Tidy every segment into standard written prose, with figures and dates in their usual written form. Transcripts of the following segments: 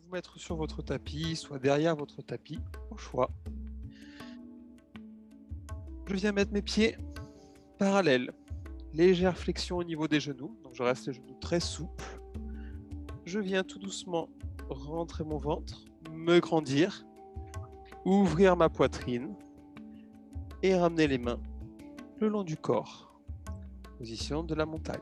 vous mettre sur votre tapis, soit derrière votre tapis, au choix. Je viens mettre mes pieds parallèles. Légère flexion au niveau des genoux, donc je reste les genoux très souples. Je viens tout doucement rentrer mon ventre, me grandir, ouvrir ma poitrine et ramener les mains le long du corps. Position de la montagne.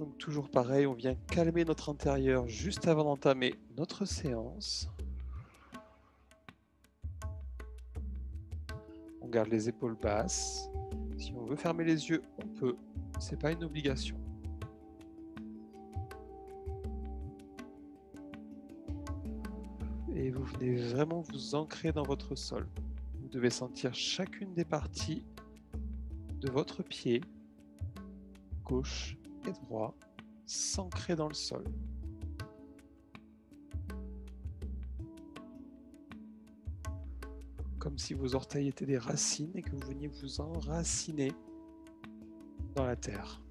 Donc toujours pareil, on vient calmer notre intérieur juste avant d'entamer notre séance. On garde les épaules basses. Si on veut fermer les yeux, on peut. C'est pas une obligation. Et vous venez vraiment vous ancrer dans votre sol. Vous devez sentir chacune des parties de votre pied, gauche et droit, s'ancrer dans le sol. Comme si vos orteils étaient des racines et que vous veniez vous enraciner dans la terre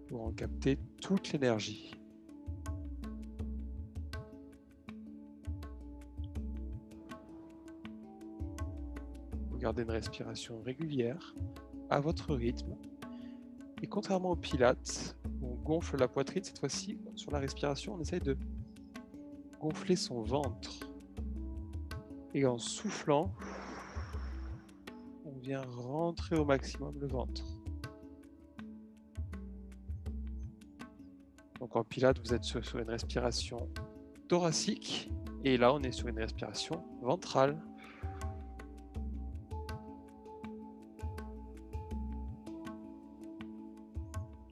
pour en capter toute l'énergie. Vous gardez une respiration régulière à votre rythme et contrairement au pilates, on gonfle la poitrine, cette fois-ci sur la respiration, on essaye de gonfler son ventre. Et en soufflant, on vient rentrer au maximum le ventre. Donc en pilates, vous êtes sur une respiration thoracique. Et là, on est sur une respiration ventrale.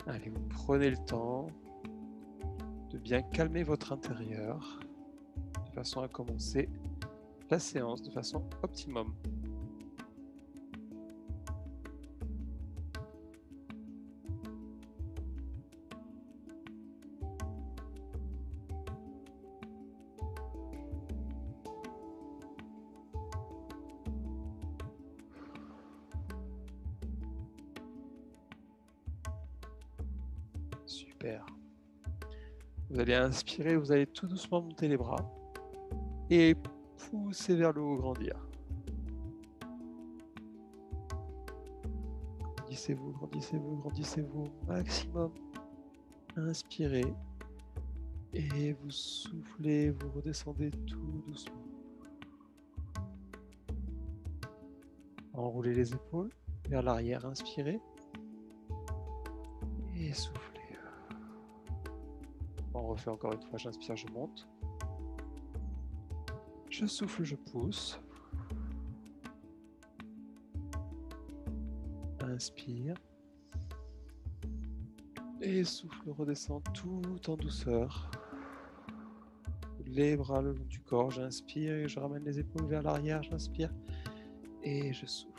Allez, vous prenez le temps de bien calmer votre intérieur de façon à commencer la séance de façon optimum. Super. Vous allez inspirer, vous allez tout doucement monter les bras et pousser vers le haut, grandir. Grandissez-vous, grandissez-vous, grandissez-vous au maximum. Inspirez et vous soufflez, vous redescendez tout doucement. Enroulez les épaules vers l'arrière, inspirez et soufflez. On refait encore une fois, j'inspire, je monte. Je souffle, je pousse. Inspire. Et souffle, redescend tout en douceur. Les bras le long du corps, j'inspire et je ramène les épaules vers l'arrière, j'inspire et je souffle.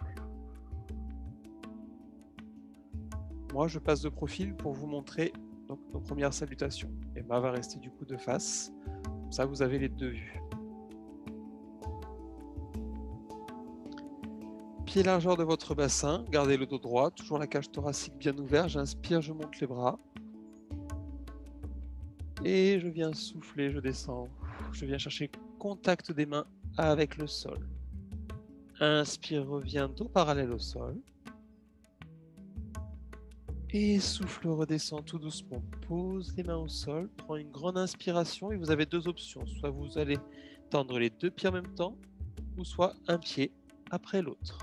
Moi, je passe de profil pour vous montrer donc, nos premières salutations. Emma va rester du coup de face. Comme ça, vous avez les deux vues. Pied largeur de votre bassin, gardez le dos droit, toujours la cage thoracique bien ouverte. J'inspire, je monte les bras. Et je viens souffler, je descends. Je viens chercher contact des mains avec le sol. Inspire, reviens dos parallèle au sol. Et souffle, redescend tout doucement. Pose les mains au sol, prends une grande inspiration et vous avez deux options. Soit vous allez tendre les deux pieds en même temps, ou soit un pied après l'autre.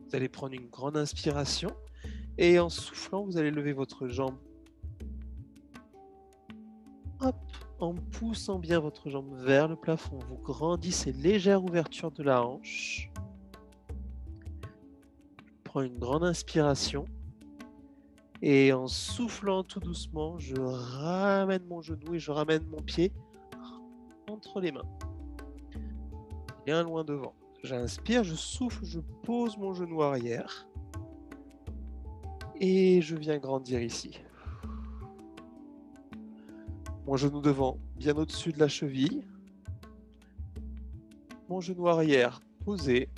Vous allez prendre une grande inspiration et en soufflant, vous allez lever votre jambe. Hop, en poussant bien votre jambe vers le plafond, vous grandissez, légère ouverture de la hanche. Prends une grande inspiration et en soufflant tout doucement, je ramène mon genou et je ramène mon pied entre les mains, bien loin devant. J'inspire, je souffle, je pose mon genou arrière et je viens grandir ici. Mon genou devant, bien au-dessus de la cheville. Mon genou arrière posé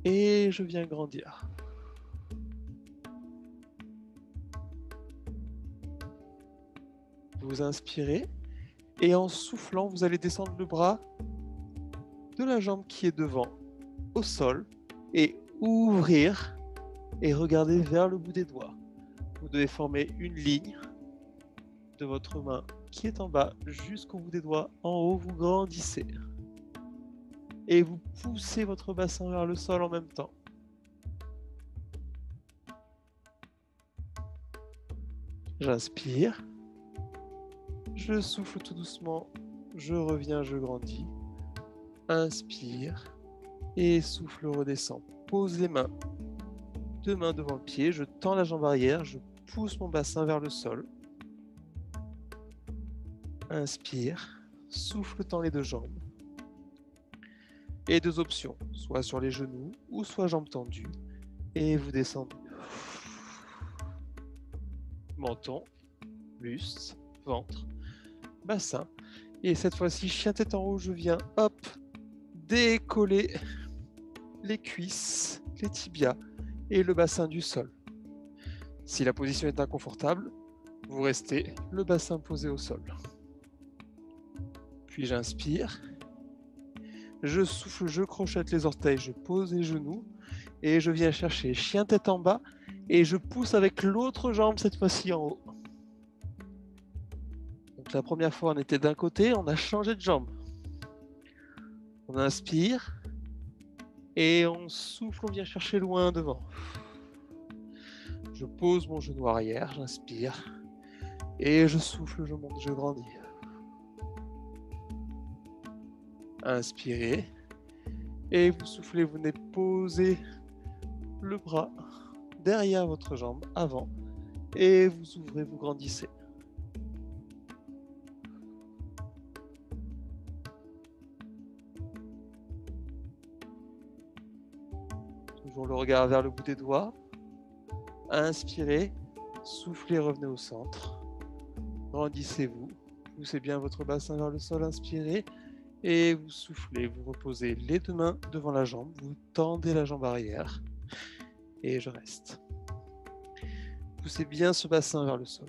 et je viens grandir. Vous inspirez et en soufflant, vous allez descendre le bras de la jambe qui est devant au sol et ouvrir et regarder vers le bout des doigts. Vous devez former une ligne de votre main qui est en bas jusqu'au bout des doigts. En haut, vous grandissez et vous poussez votre bassin vers le sol en même temps. J'inspire, je souffle tout doucement, je reviens, je grandis. Inspire et souffle, redescend. Pose les mains, 2 mains devant le pied, je tends la jambe arrière, je pousse mon bassin vers le sol. Inspire, souffle, tends les 2 jambes. Et 2 options, soit sur les genoux ou soit jambes tendues. Et vous descendez. Menton, buste, ventre, bassin. Et cette fois-ci, chien tête en haut, je viens, hop, décoller les cuisses, les tibias et le bassin du sol. Si la position est inconfortable, vous restez le bassin posé au sol. Puis j'inspire, je souffle, je crochette les orteils, je pose les genoux et je viens chercher chien tête en bas et je pousse avec l'autre jambe cette fois-ci en haut. Donc la première fois on était d'un côté, on a changé de jambe. On inspire et on souffle, on vient chercher loin devant. Je pose mon genou arrière, j'inspire et je souffle, je monte, je grandis. Inspirez et vous soufflez, vous venez poser le bras derrière votre jambe avant et vous ouvrez, vous grandissez. Toujours le regard vers le bout des doigts. Inspirez, soufflez, revenez au centre. Grandissez-vous, poussez bien votre bassin vers le sol, inspirez. Et vous soufflez, vous reposez les 2 mains devant la jambe, vous tendez la jambe arrière et je reste. Poussez bien ce bassin vers le sol.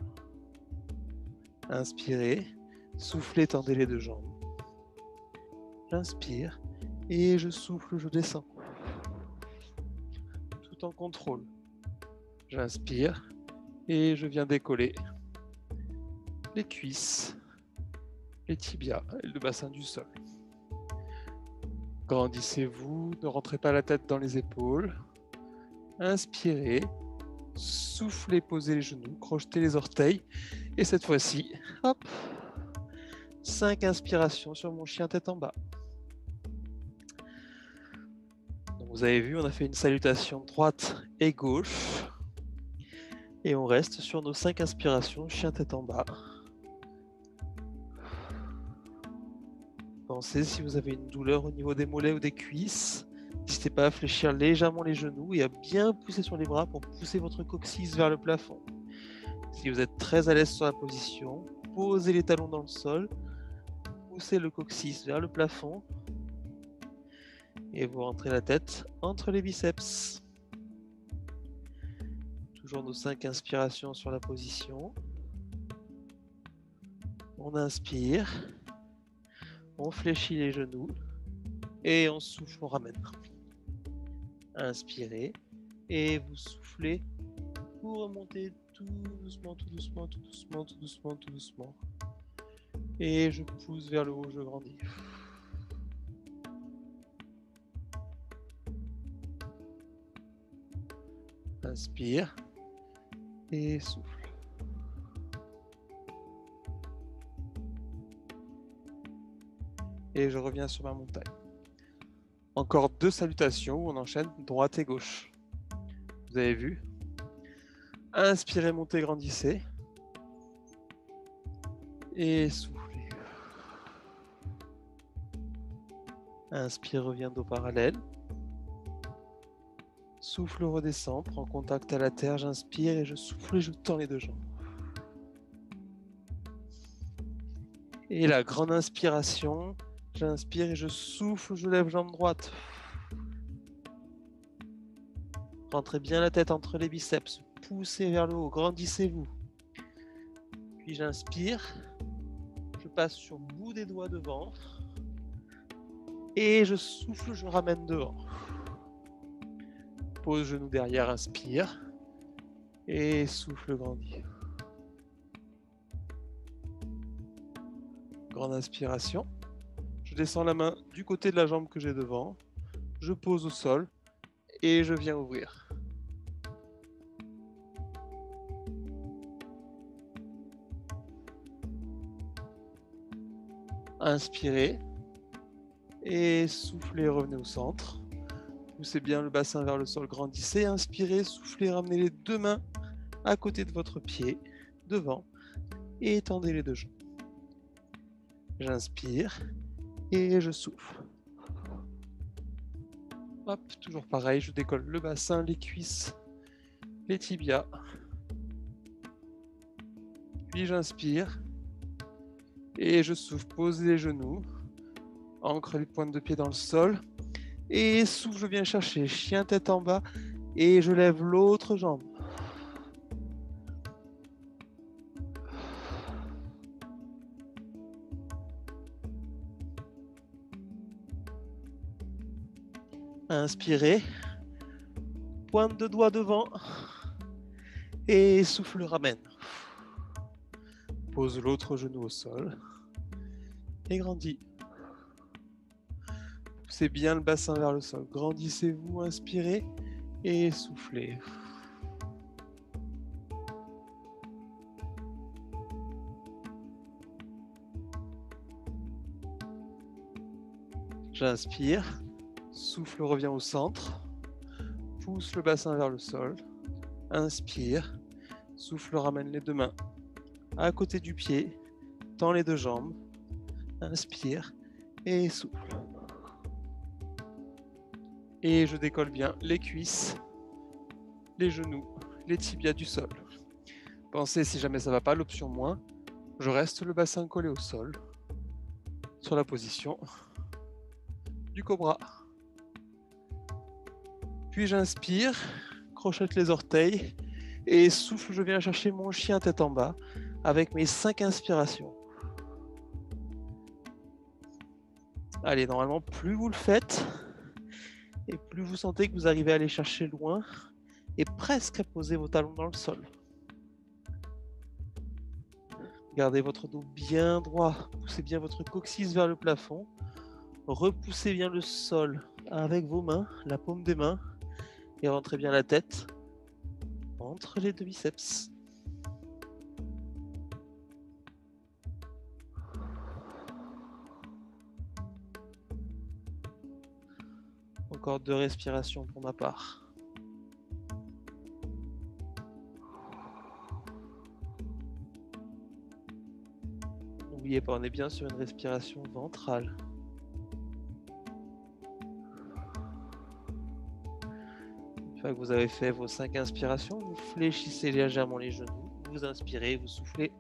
Inspirez, soufflez, tendez les 2 jambes. J'inspire et je souffle, je descends. Tout en contrôle. J'inspire et je viens décoller les cuisses, les tibias et le bassin du sol. Grandissez-vous, ne rentrez pas la tête dans les épaules. Inspirez, soufflez, posez les genoux, crochetez les orteils. Et cette fois-ci, hop, 5 inspirations sur mon chien tête en bas. Donc vous avez vu, on a fait une salutation droite et gauche. Et on reste sur nos 5 inspirations, chien tête en bas. Pensez si vous avez une douleur au niveau des mollets ou des cuisses. N'hésitez pas à fléchir légèrement les genoux et à bien pousser sur les bras pour pousser votre coccyx vers le plafond. Si vous êtes très à l'aise sur la position, posez les talons dans le sol, poussez le coccyx vers le plafond et vous rentrez la tête entre les biceps. Toujours nos 5 inspirations sur la position. On inspire, on fléchit les genoux et on souffle, on ramène. Inspirez et vous soufflez, vous remontez tout doucement, tout doucement, tout doucement, tout doucement, tout doucement. Et je pousse vers le haut, je grandis. Inspire et souffle. Et je reviens sur ma montagne. Encore 2 salutations où on enchaîne droite et gauche. Vous avez vu? Inspirez, montez, grandissez. Et soufflez. Inspire, revient dos parallèle. Souffle, redescend, prends contact à la terre, j'inspire et je souffle et je tends les 2 jambes. Et la grande inspiration, j'inspire et je souffle, je lève jambe droite. Rentrez bien la tête entre les biceps, poussez vers le haut, grandissez-vous. Puis j'inspire, passe sur le bout des doigts devant. Et je souffle, je ramène devant. Pose genou derrière, inspire. Et souffle, grandis. Grande inspiration. Je descends la main du côté de la jambe que j'ai devant. Je pose au sol et je viens ouvrir. Inspirez et soufflez, revenez au centre. Poussez bien le bassin vers le sol, grandissez, inspirez, soufflez, ramenez les deux mains à côté de votre pied, devant, et étendez les deux jambes. J'inspire et je souffle. Hop, toujours pareil, je décolle le bassin, les cuisses, les tibias. Puis j'inspire et je souffle, pose les genoux, ancre les pointes de pied dans le sol. Et souffle, je viens chercher chien tête en bas et je lève l'autre jambe. Inspirez, pointe de doigt devant et souffle, ramène. Pose l'autre genou au sol et grandis. Poussez bien le bassin vers le sol. Grandissez-vous, inspirez et soufflez. J'inspire, souffle revient au centre, pousse le bassin vers le sol, inspire, souffle ramène les deux mains à côté du pied, tend les deux jambes, inspire et souffle. Et je décolle bien les cuisses, les genoux, les tibias du sol. Pensez, si jamais ça ne va pas, l'option moins, je reste le bassin collé au sol, sur la position du cobra. Puis j'inspire, crochette les orteils et souffle, je viens chercher mon chien tête en bas avec mes 5 inspirations. Allez, normalement, plus vous le faites et plus vous sentez que vous arrivez à aller chercher loin et presque à poser vos talons dans le sol. Gardez votre dos bien droit, poussez bien votre coccyx vers le plafond, repoussez bien le sol avec vos mains, la paume des mains, et rentrez bien la tête entre les deux biceps. Encore 2 respirations pour ma part. N'oubliez pas, on est bien sur une respiration ventrale. Une fois que vous avez fait vos 5 inspirations, vous fléchissez légèrement les genoux, vous inspirez, vous soufflez,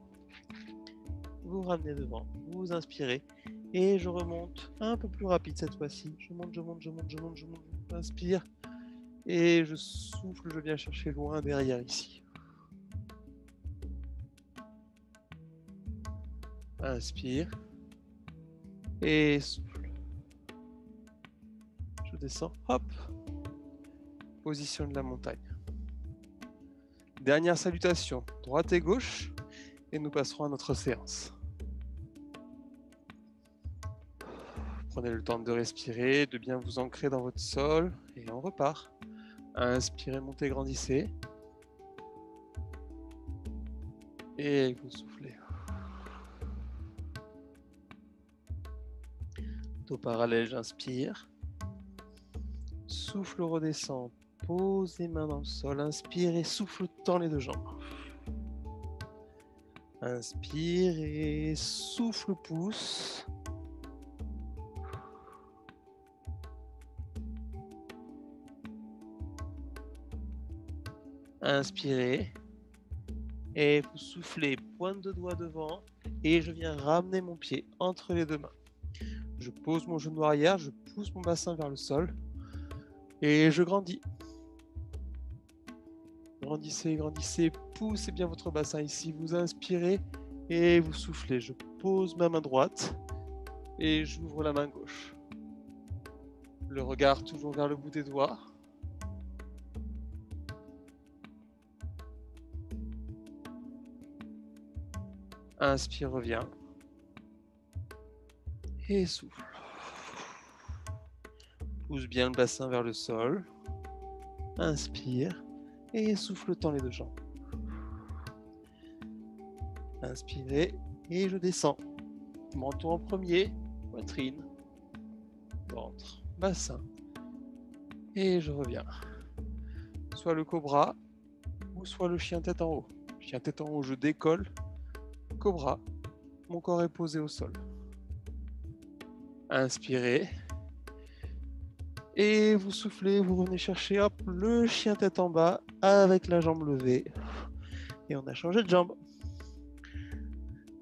vous ramenez devant, vous inspirez, et je remonte un peu plus rapide cette fois-ci. Je monte, je monte, je monte, je monte, je monte, j'inspire, et je souffle, je viens chercher loin derrière ici. Inspire, et souffle. Je descends, hop. Position de la montagne. Dernière salutation, droite et gauche, et nous passerons à notre séance. Prenez le temps de respirer, de bien vous ancrer dans votre sol, et on repart. Inspirez, montez, grandissez. Et vous soufflez. Dos parallèle, j'inspire. Souffle, redescend. Pose les mains dans le sol, inspire et souffle, tend les deux jambes. Inspire et souffle, pousse. Inspirez et vous soufflez, pointe de doigt devant et je viens ramener mon pied entre les deux mains. Je pose mon genou arrière, je pousse mon bassin vers le sol et je grandis. Grandissez, grandissez, poussez bien votre bassin ici, vous inspirez Et vous soufflez. Je pose ma main droite et j'ouvre la main gauche. Le regard toujours vers le bout des doigts. Inspire, reviens. Et souffle. Pousse bien le bassin vers le sol. Inspire. Et souffle tant les deux jambes. Inspirez. Et je descends. Menton en premier. Poitrine. Ventre. Bassin. Et je reviens. Soit le cobra. Ou soit le chien tête en haut. Chien tête en haut, je décolle. Cobra. Mon corps est posé au sol. Inspirez. Et vous soufflez, vous revenez chercher hop, le chien tête en bas avec la jambe levée. Et on a changé de jambe.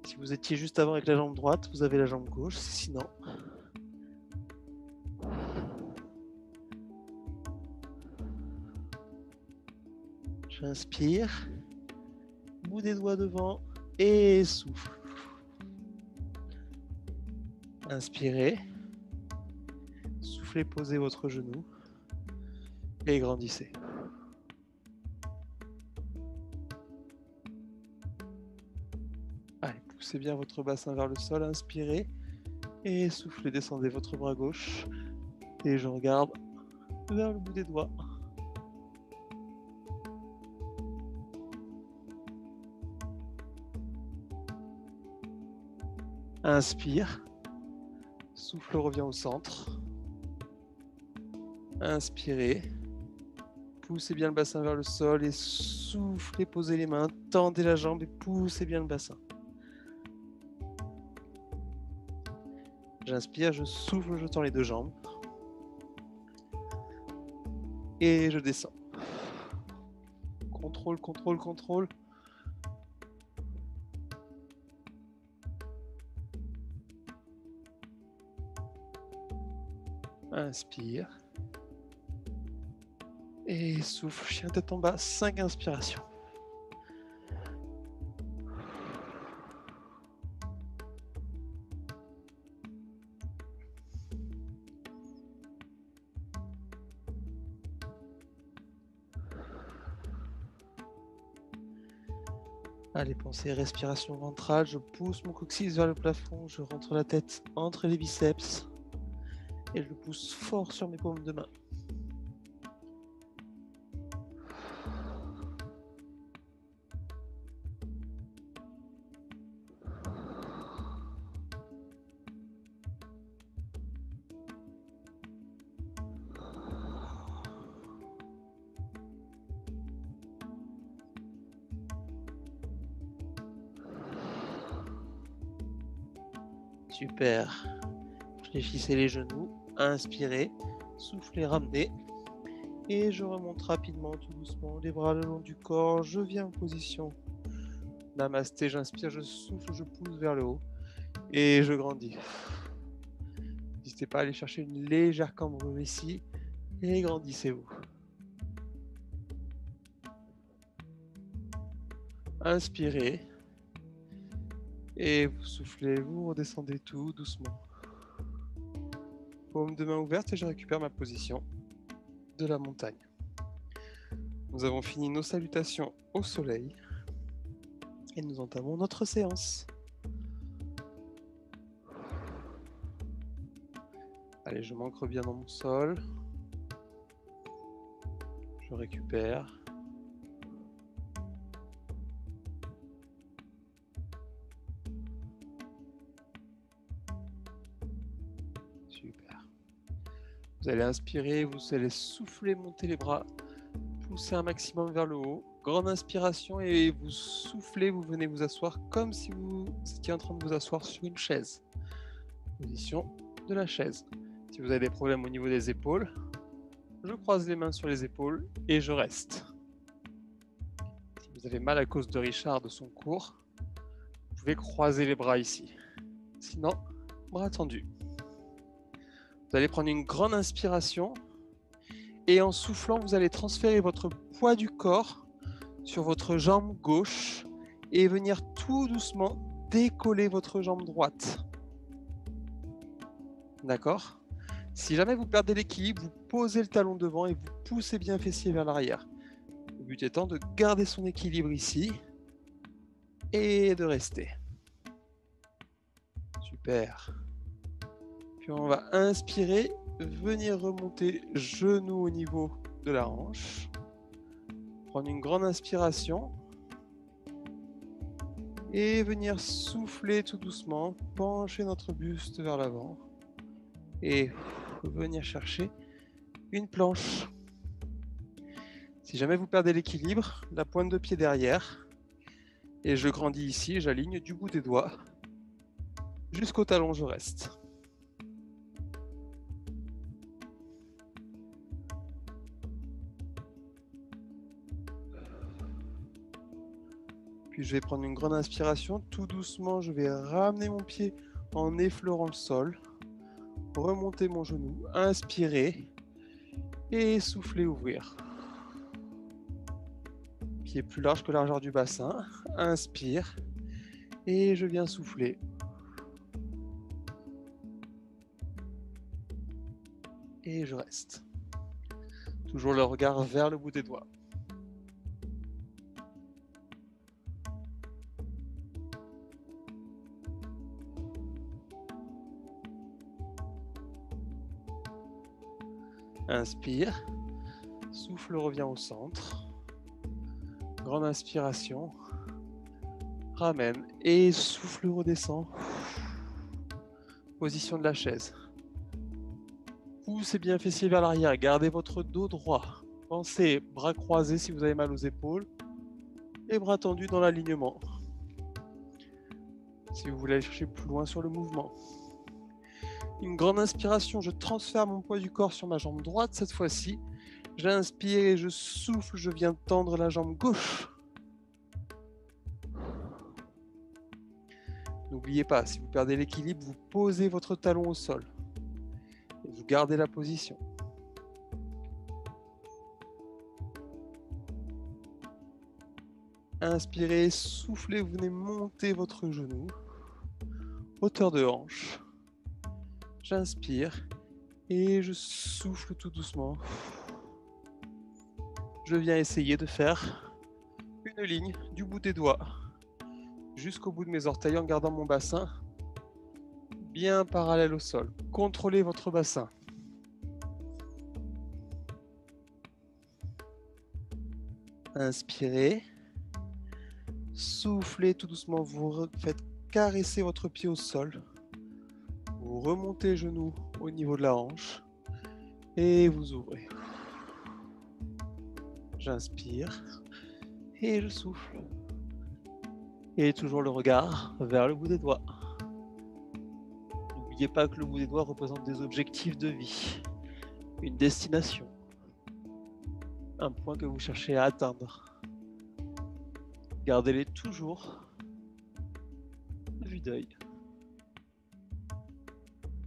Si vous étiez juste avant avec la jambe droite, vous avez la jambe gauche. Sinon, j'inspire, bout des doigts devant et souffle. Inspirez. Soufflez, posez votre genou et grandissez. Allez, poussez bien votre bassin vers le sol, inspirez et soufflez, descendez votre bras gauche et je regarde vers le bout des doigts. Inspire, souffle revient au centre. Inspirez, poussez bien le bassin vers le sol et soufflez, posez les mains, tendez la jambe et poussez bien le bassin. J'inspire, je souffle, je tends les deux jambes. Et je descends. Contrôle, contrôle, contrôle. Inspire. Et souffle, chien tête en bas, 5 inspirations. Allez, pensez respiration ventrale, je pousse mon coccyx vers le plafond, je rentre la tête entre les biceps et je le pousse fort sur mes paumes de main. Super. Fléchissez les genoux, inspirez, soufflez, ramenez. Et je remonte rapidement, tout doucement, les bras le long du corps. Je viens en position Namasté, j'inspire, je souffle, je pousse vers le haut. Et je grandis. N'hésitez pas à aller chercher une légère cambrure ici. Et grandissez-vous. Inspirez. Et vous soufflez, vous redescendez tout doucement. Paume de main ouverte et je récupère ma position de la montagne. Nous avons fini nos salutations au soleil et nous entamons notre séance. Allez, je m'ancre bien dans mon sol. Je récupère. Super. Vous allez inspirer, vous allez souffler, monter les bras, pousser un maximum vers le haut. Grande inspiration et vous soufflez, vous venez vous asseoir comme si vous étiez en train de vous asseoir sur une chaise. Position de la chaise. Si vous avez des problèmes au niveau des épaules, je croise les mains sur les épaules et je reste. Si vous avez mal à cause de Richard de son cours, vous pouvez croiser les bras ici. Sinon, bras tendus. Vous allez prendre une grande inspiration et en soufflant, vous allez transférer votre poids du corps sur votre jambe gauche et venir tout doucement décoller votre jambe droite. D'accord? Si jamais vous perdez l'équilibre, vous posez le talon devant et vous poussez bien fessier vers l'arrière. Le but étant de garder son équilibre ici et de rester. Super. Puis on va inspirer, venir remonter genou au niveau de la hanche. Prendre une grande inspiration. Et venir souffler tout doucement, pencher notre buste vers l'avant. Et venir chercher une planche. Si jamais vous perdez l'équilibre, la pointe de pied derrière. Et je grandis ici, j'aligne du bout des doigts. Jusqu'au talon, je reste. Puis je vais prendre une grande inspiration. Tout doucement, je vais ramener mon pied en effleurant le sol. Remonter mon genou, inspirer. Et souffler, ouvrir. Pied plus large que la largeur du bassin. Inspire. Et je viens souffler. Et je reste. Toujours le regard vers le bout des doigts. Inspire. Souffle revient au centre. Grande inspiration. Ramène. Et souffle redescend. Position de la chaise. Poussez bien fessier vers l'arrière. Gardez votre dos droit. Pensez bras croisés si vous avez mal aux épaules. Et bras tendus dans l'alignement. Si vous voulez aller chercher plus loin sur le mouvement. Une grande inspiration, je transfère mon poids du corps sur ma jambe droite cette fois-ci. J'inspire et je souffle, je viens tendre la jambe gauche. N'oubliez pas, si vous perdez l'équilibre, vous posez votre talon au sol. Et vous gardez la position. Inspirez, soufflez, vous venez monter votre genou. Hauteur de hanche. J'inspire et je souffle tout doucement. Je viens essayer de faire une ligne du bout des doigts jusqu'au bout de mes orteils en gardant mon bassin bien parallèle au sol. Contrôlez votre bassin. Inspirez. Soufflez tout doucement. Vous faites caresser votre pied au sol. Vous remontez les genoux au niveau de la hanche et vous ouvrez. J'inspire et je souffle. Et toujours le regard vers le bout des doigts. N'oubliez pas que le bout des doigts représente des objectifs de vie, une destination, un point que vous cherchez à atteindre. Gardez-les toujours à vue d'œil,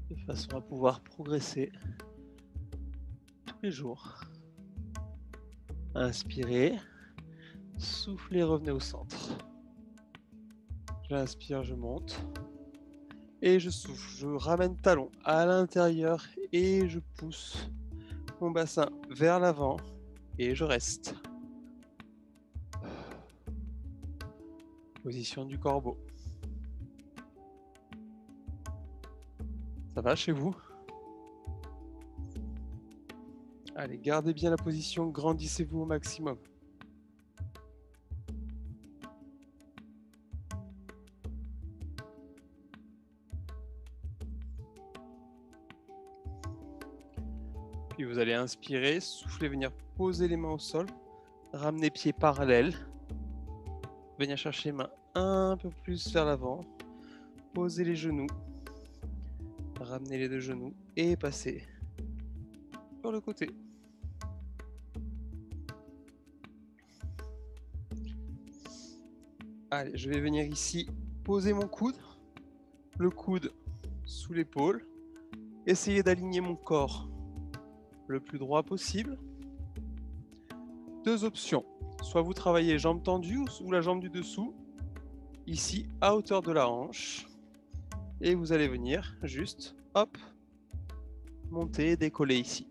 de façon à pouvoir progresser tous les jours. Inspirez, soufflez, revenez au centre. J'inspire, je monte. Et je souffle, je ramène talon à l'intérieur et je pousse mon bassin vers l'avant et je reste. Position du corbeau. Ça va chez vous? Allez, gardez bien la position, grandissez-vous au maximum. Puis vous allez inspirer, souffler, venir poser les mains au sol, ramener pieds parallèles, venir chercher les mains un peu plus vers l'avant, poser les genoux, ramener les deux genoux et passer sur le côté. Allez, je vais venir ici poser mon coude, le coude sous l'épaule, essayer d'aligner mon corps le plus droit possible. Deux options, soit vous travaillez jambe tendue ou la jambe du dessous. ici à hauteur de la hanche. Et vous allez venir juste, hop, monter et décoller ici.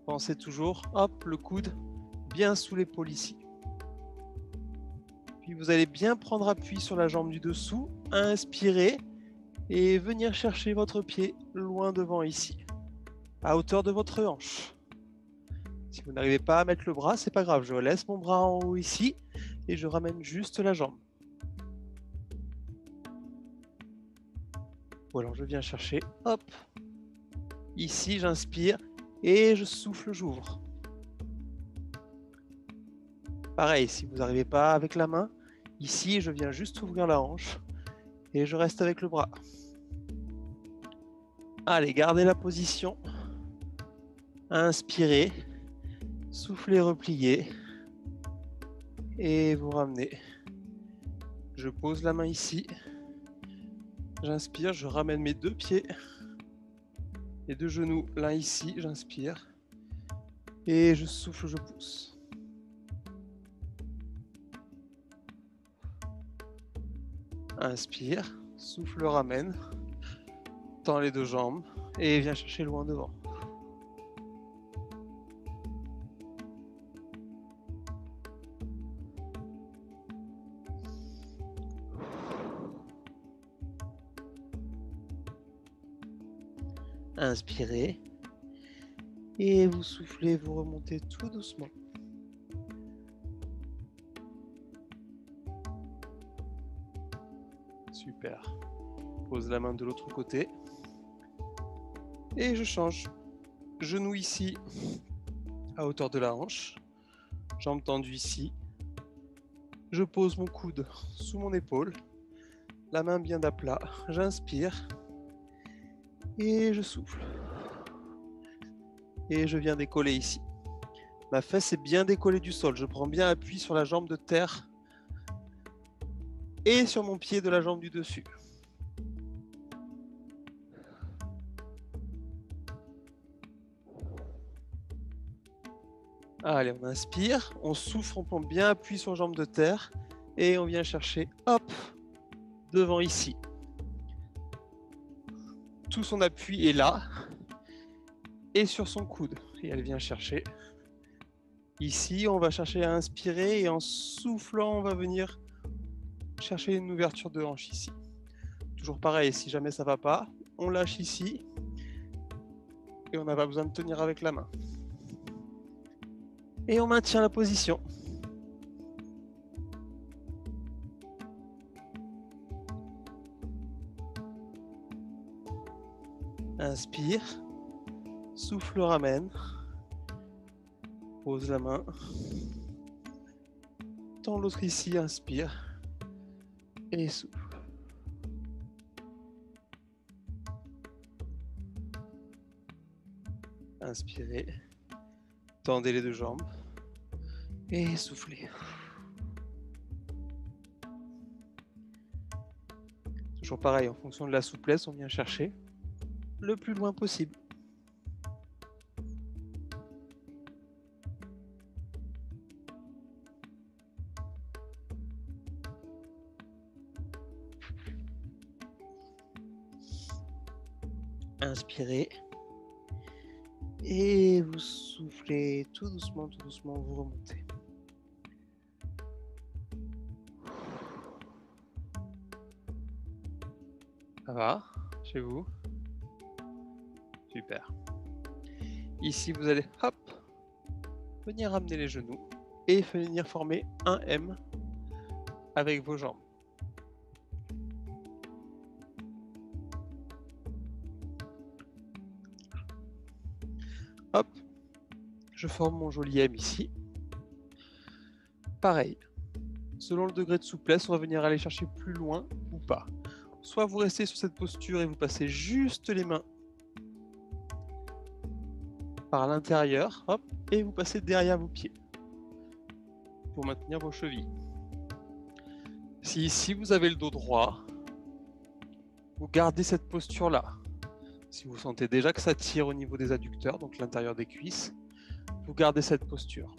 Pensez toujours, hop, le coude bien sous l'épaule ici. Puis vous allez bien prendre appui sur la jambe du dessous, inspirer et venir chercher votre pied loin devant ici, à hauteur de votre hanche. Si vous n'arrivez pas à mettre le bras, c'est pas grave, je laisse mon bras en haut ici et je ramène juste la jambe. Ou alors je viens chercher, hop, ici j'inspire et je souffle, j'ouvre. Pareil, si vous n'arrivez pas avec la main, ici je viens juste ouvrir la hanche et je reste avec le bras. Allez, gardez la position. Inspirez, soufflez, repliez et vous ramenez. Je pose la main ici. J'inspire, je ramène mes deux pieds. Les deux genoux, l'un ici, j'inspire. Et je souffle, je pousse. Inspire, souffle, ramène. Tends les deux jambes et viens chercher loin devant. Inspirez et vous soufflez, vous remontez tout doucement. Super. Pose la main de l'autre côté et je change. Genou ici à hauteur de la hanche, jambes tendues ici. Je pose mon coude sous mon épaule, la main bien à plat. J'inspire et je souffle. Et je viens décoller ici. Ma fesse est bien décollée du sol. Je prends bien appui sur la jambe de terre et sur mon pied de la jambe du dessus. Allez, on inspire, on souffle, on prend bien appui sur jambe de terre et on vient chercher, hop, devant ici. Tout son appui est là et sur son coude. Et elle vient chercher. Ici, on va chercher à inspirer et en soufflant, on va venir chercher une ouverture de hanche ici. Toujours pareil, si jamais ça ne va pas, on lâche ici et on n'a pas besoin de tenir avec la main. Et on maintient la position. Inspire, souffle, ramène, pose la main, tends l'autre ici, inspire et souffle. Inspirez, tendez les deux jambes et soufflez. Toujours pareil, en fonction de la souplesse, on vient chercher le plus loin possible. Inspirez et vous soufflez tout doucement, vous remontez. Ça va chez vous? Super. Ici, vous allez hop, venir ramener les genoux et venir former un M avec vos jambes. Hop, je forme mon joli M ici. Pareil, selon le degré de souplesse, on va venir aller chercher plus loin ou pas. Soit vous restez sur cette posture et vous passez juste les mains par l'intérieur, hop, et vous passez derrière vos pieds pour maintenir vos chevilles. Si ici vous avez le dos droit, Vous gardez cette posture-là. Si vous sentez déjà que ça tire au niveau des adducteurs, donc l'intérieur des cuisses, vous gardez cette posture.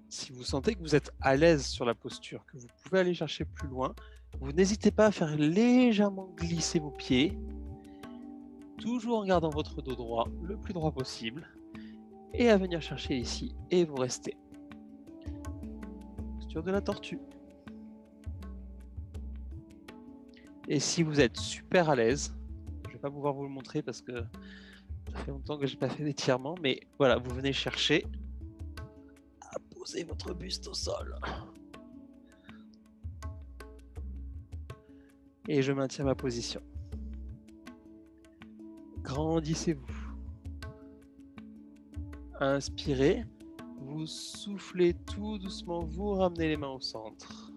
Si vous sentez que vous êtes à l'aise sur la posture, que vous pouvez aller chercher plus loin, vous n'hésitez pas à faire légèrement glisser vos pieds, toujours en gardant votre dos droit le plus droit possible, et à venir chercher ici, et vous restez. Posture de la tortue. Et si vous êtes super à l'aise, je ne vais pas pouvoir vous le montrer parce que ça fait longtemps que je n'ai pas fait d'étirement, mais voilà, vous venez chercher à poser votre buste au sol. Et je maintiens ma position. Grandissez-vous. Inspirez, vous soufflez tout doucement, vous ramenez les mains au centre.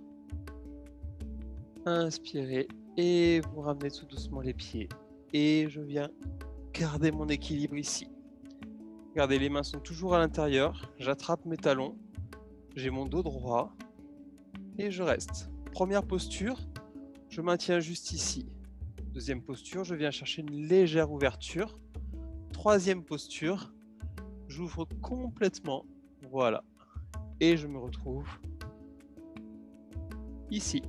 Inspirez et vous ramenez tout doucement les pieds. Et je viens garder mon équilibre ici. Regardez, les mains sont toujours à l'intérieur, j'attrape mes talons, j'ai mon dos droit et je reste. Première posture, je maintiens juste ici. Deuxième posture, je viens chercher une légère ouverture. Troisième posture, j'ouvre complètement, voilà. Et je me retrouve ici.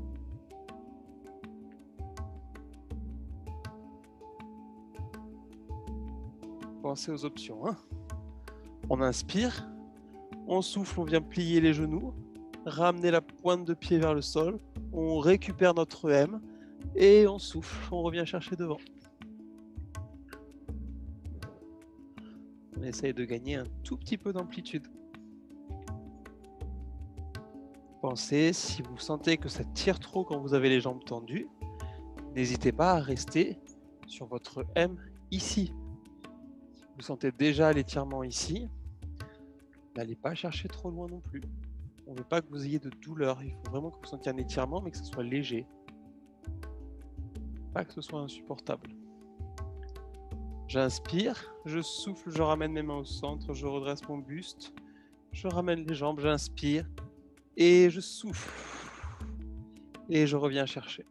Pensez aux options, hein. On inspire, on souffle, on vient plier les genoux, ramener la pointe de pied vers le sol, on récupère notre M et on souffle, on revient chercher devant. On essaye de gagner un tout petit peu d'amplitude. Pensez, si vous sentez que ça tire trop quand vous avez les jambes tendues, n'hésitez pas à rester sur votre M ici. Si vous sentez déjà l'étirement ici, n'allez pas chercher trop loin non plus. On ne veut pas que vous ayez de douleur. Il faut vraiment que vous sentiez un étirement, mais que ce soit léger. Pas que ce soit insupportable. J'inspire, je souffle, je ramène mes mains au centre, je redresse mon buste, je ramène les jambes, j'inspire et je souffle. Et je reviens chercher.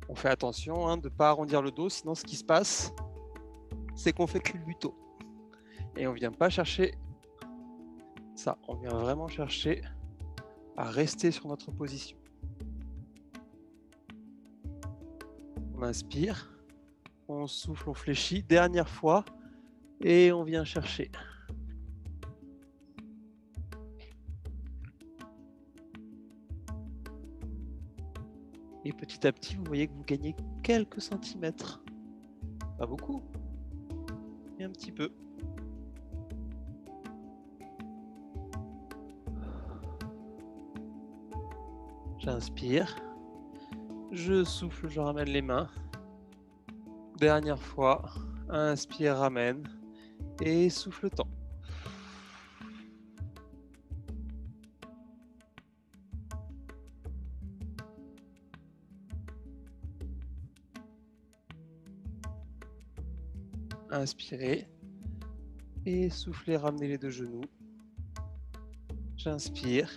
On fait attention de ne pas arrondir le dos, sinon ce qui se passe, c'est qu'on fait culbuto. Et on ne vient pas chercher ça, on vient vraiment chercher à rester sur notre position. On inspire, on souffle, on fléchit, dernière fois, et on vient chercher. Et petit à petit, vous voyez que vous gagnez quelques centimètres. Pas beaucoup, mais un petit peu. J'inspire, je souffle, je ramène les mains. Dernière fois, inspire, ramène, et souffle le temps. Inspirez, et soufflez, ramenez les deux genoux. J'inspire.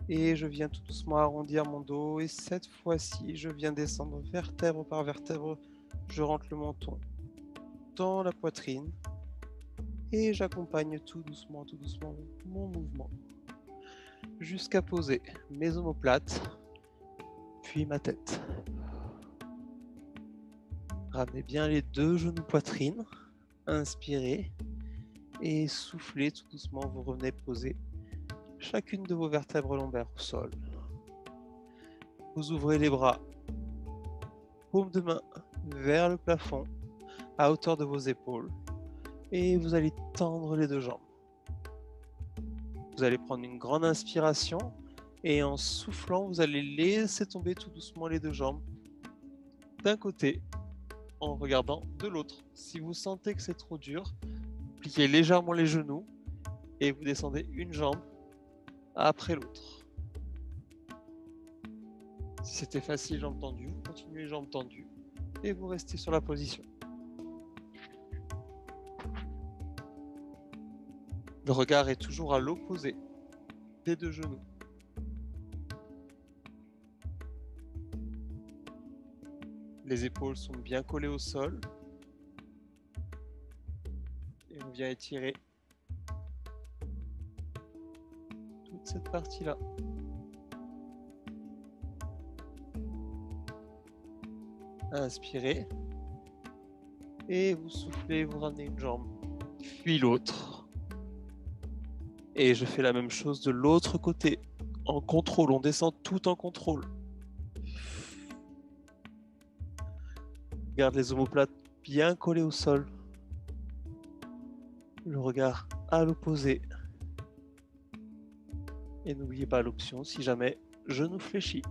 Et je viens tout doucement arrondir mon dos. Et cette fois-ci, je viens descendre vertèbre par vertèbre. Je rentre le menton dans la poitrine. Et j'accompagne tout doucement mon mouvement. Jusqu'à poser mes omoplates, puis ma tête. Ramenez bien les deux genoux poitrine. Inspirez. Et soufflez tout doucement. Vous revenez poser chacune de vos vertèbres lombaires au sol. Vous ouvrez les bras, paume de main vers le plafond, à hauteur de vos épaules, et vous allez tendre les deux jambes. Vous allez prendre une grande inspiration, et en soufflant, vous allez laisser tomber tout doucement les deux jambes d'un côté, en regardant de l'autre. Si vous sentez que c'est trop dur, pliez légèrement les genoux, et vous descendez une jambe après l'autre. Si c'était facile, jambes tendues, vous continuez jambes tendues et vous restez sur la position. Le regard est toujours à l'opposé des deux genoux. Les épaules sont bien collées au sol. Et on vient étirer toute cette partie-là. Inspirez. Et vous soufflez, vous ramenez une jambe. Puis l'autre. Et je fais la même chose de l'autre côté. En contrôle, on descend tout en contrôle. Garde les omoplates bien collés au sol. Le regard à l'opposé. Et n'oubliez pas l'option si jamais genou fléchi.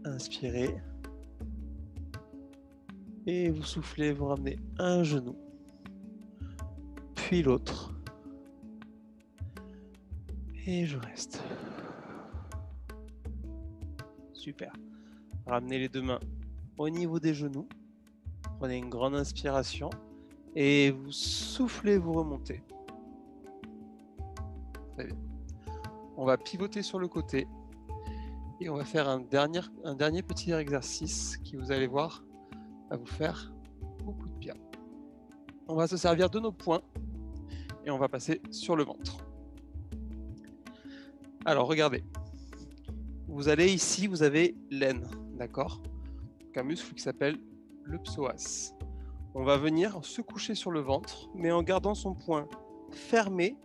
Inspirez. Et vous soufflez, vous ramenez un genou. Puis l'autre. Et je reste. Super. Ramenez les deux mains au niveau des genoux. Prenez une grande inspiration. Et vous soufflez, vous remontez. Très bien. On va pivoter sur le côté. Et on va faire un dernier petit exercice qui, vous allez voir, va vous faire beaucoup de bien. On va se servir de nos poings et on va passer sur le ventre. Alors, regardez. Vous allez ici, vous avez l'aine, d'accord? Un muscle qui s'appelle le psoas. On va venir se coucher sur le ventre, mais en gardant son poing fermé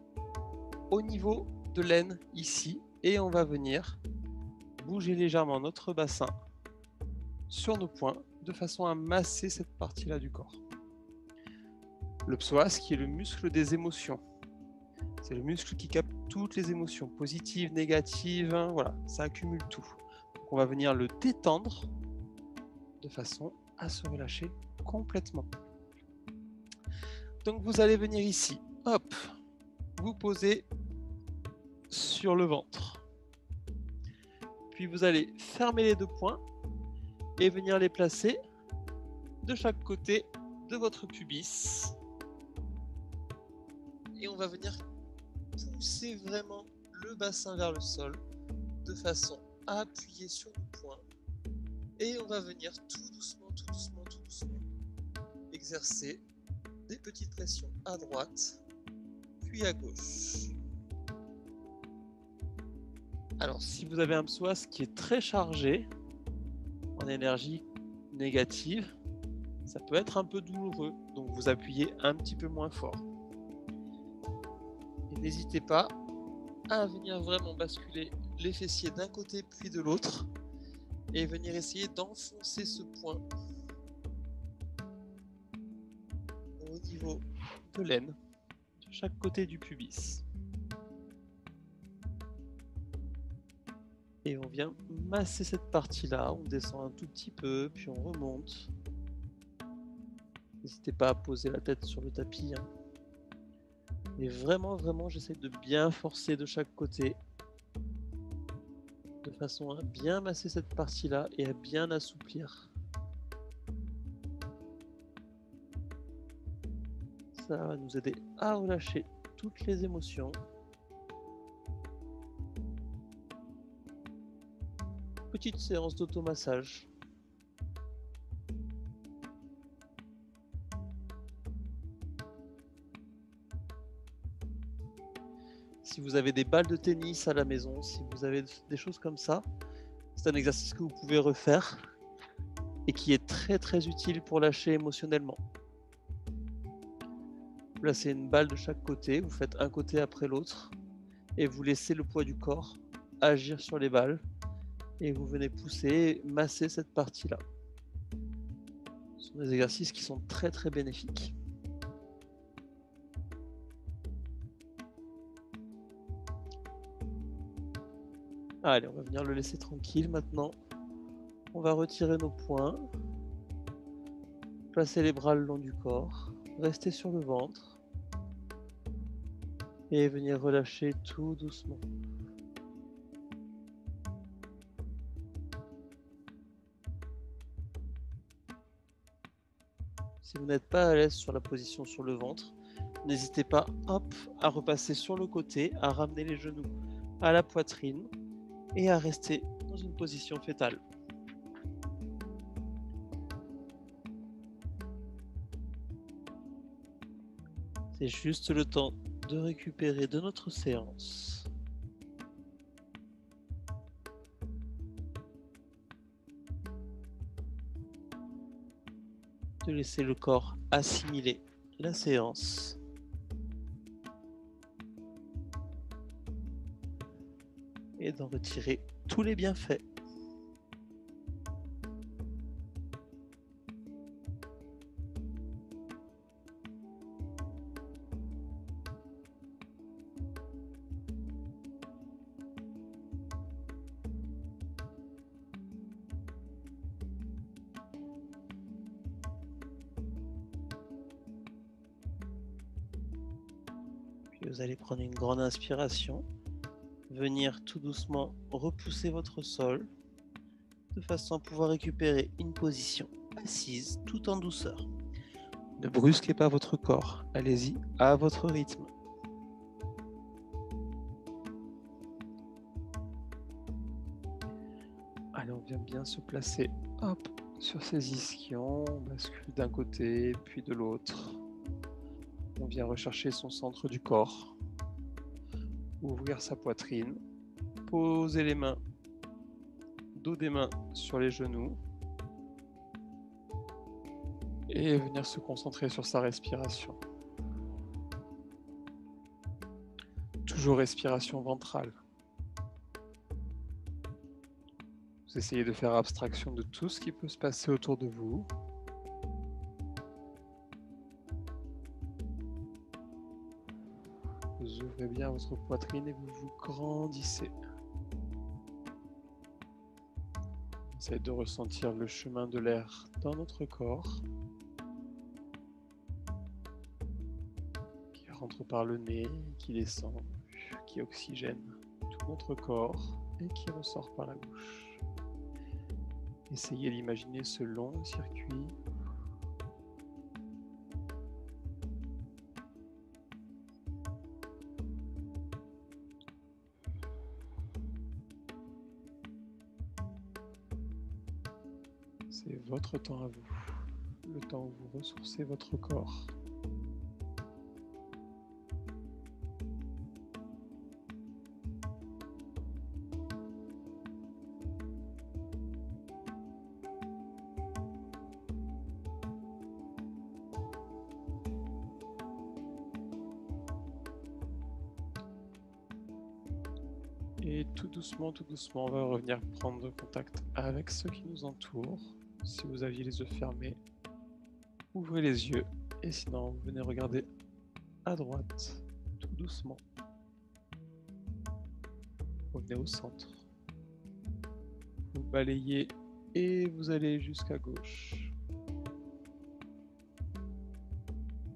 au niveau de l'aine ici. Et on va venir bouger légèrement notre bassin sur nos poings de façon à masser cette partie-là du corps. Le psoas qui est le muscle des émotions. C'est le muscle qui capte toutes les émotions, positives, négatives, hein, voilà, ça accumule tout. Donc on va venir le détendre de façon à se relâcher complètement. Donc vous allez venir ici, hop, vous posez sur le ventre. Puis vous allez fermer les deux poings et venir les placer de chaque côté de votre pubis. Et on va venir pousser vraiment le bassin vers le sol de façon à appuyer sur le poing. Et on va venir tout doucement exercer des petites pressions à droite puis à gauche. Alors si vous avez un psoas qui est très chargé en énergie négative, ça peut être un peu douloureux, donc vous appuyez un petit peu moins fort. Et n'hésitez pas à venir vraiment basculer les fessiers d'un côté puis de l'autre et venir essayer d'enfoncer ce point au niveau de l'aine de chaque côté du pubis. Et on vient masser cette partie-là, on descend un tout petit peu, puis on remonte. N'hésitez pas à poser la tête sur le tapis. Hein. Et vraiment, j'essaie de bien forcer de chaque côté, de façon à bien masser cette partie-là et à bien assouplir. Ça va nous aider à relâcher toutes les émotions. Petite séance d'automassage. Si vous avez des balles de tennis à la maison, si vous avez des choses comme ça, c'est un exercice que vous pouvez refaire et qui est très utile pour lâcher émotionnellement. Vous placez une balle de chaque côté, vous faites un côté après l'autre et vous laissez le poids du corps agir sur les balles et vous venez pousser, masser cette partie-là. Ce sont des exercices qui sont très bénéfiques. Allez, on va venir le laisser tranquille maintenant. On va retirer nos poings, placer les bras le long du corps, rester sur le ventre et venir relâcher tout doucement. Si vous n'êtes pas à l'aise sur la position sur le ventre, n'hésitez pas à repasser sur le côté, à ramener les genoux à la poitrine et à rester dans une position fétale. C'est juste le temps de récupérer de notre séance. De laisser le corps assimiler la séance. Et d'en retirer tous les bienfaits. Puis vous allez prendre une grande inspiration. Venir tout doucement repousser votre sol de façon à pouvoir récupérer une position assise tout en douceur. Ne brusquez pas votre corps, allez-y à votre rythme. Allez, on vient bien se placer sur ces ischions, on bascule d'un côté puis de l'autre. On vient rechercher son centre du corps. Ouvrir sa poitrine, poser les mains, dos des mains sur les genoux et venir se concentrer sur sa respiration. Toujours respiration ventrale. Vous essayez de faire abstraction de tout ce qui peut se passer autour de vous. Vous ouvrez bien votre poitrine et vous vous grandissez. Essayez de ressentir le chemin de l'air dans notre corps qui rentre par le nez, qui descend, qui oxygène tout notre corps et qui ressort par la bouche. Essayez d'imaginer ce long circuit . C'est votre temps à vous, le temps où vous ressourcez votre corps. Et tout doucement, on va revenir prendre contact avec ceux qui nous entourent. Si vous aviez les yeux fermés, ouvrez les yeux. Et sinon, vous venez regarder à droite, tout doucement. Revenez au centre. Vous balayez et vous allez jusqu'à gauche.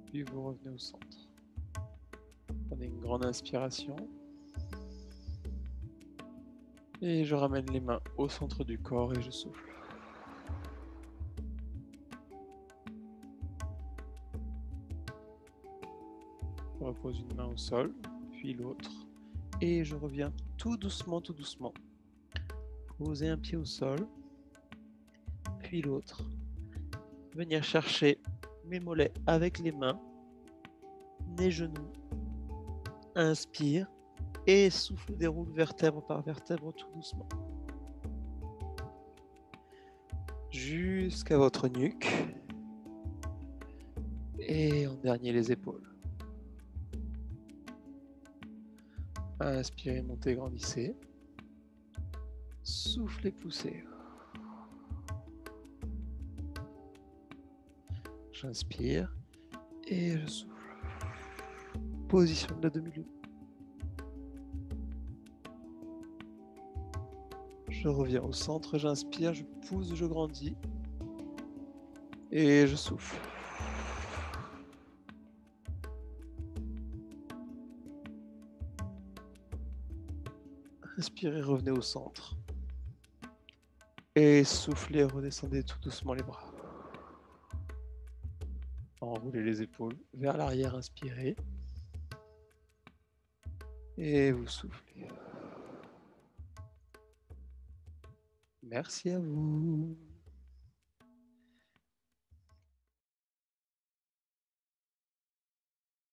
Puis vous revenez au centre. Prenez une grande inspiration. Et je ramène les mains au centre du corps et je souffle. Je repose une main au sol, puis l'autre. Et je reviens tout doucement. Poser un pied au sol, puis l'autre. Venir chercher mes mollets avec les mains, les genoux. Inspire. Et souffle déroule vertèbre par vertèbre tout doucement. Jusqu'à votre nuque. Et en dernier, les épaules. Inspirez, montez, grandissez. Soufflez, poussez. J'inspire et je souffle. Position de la demi-lune. Je reviens au centre, j'inspire, je pousse, je grandis. Et je souffle. Inspirez, revenez au centre. Et soufflez, redescendez tout doucement les bras. enrouler les épaules vers l'arrière, inspirez. Et vous soufflez. Merci à vous.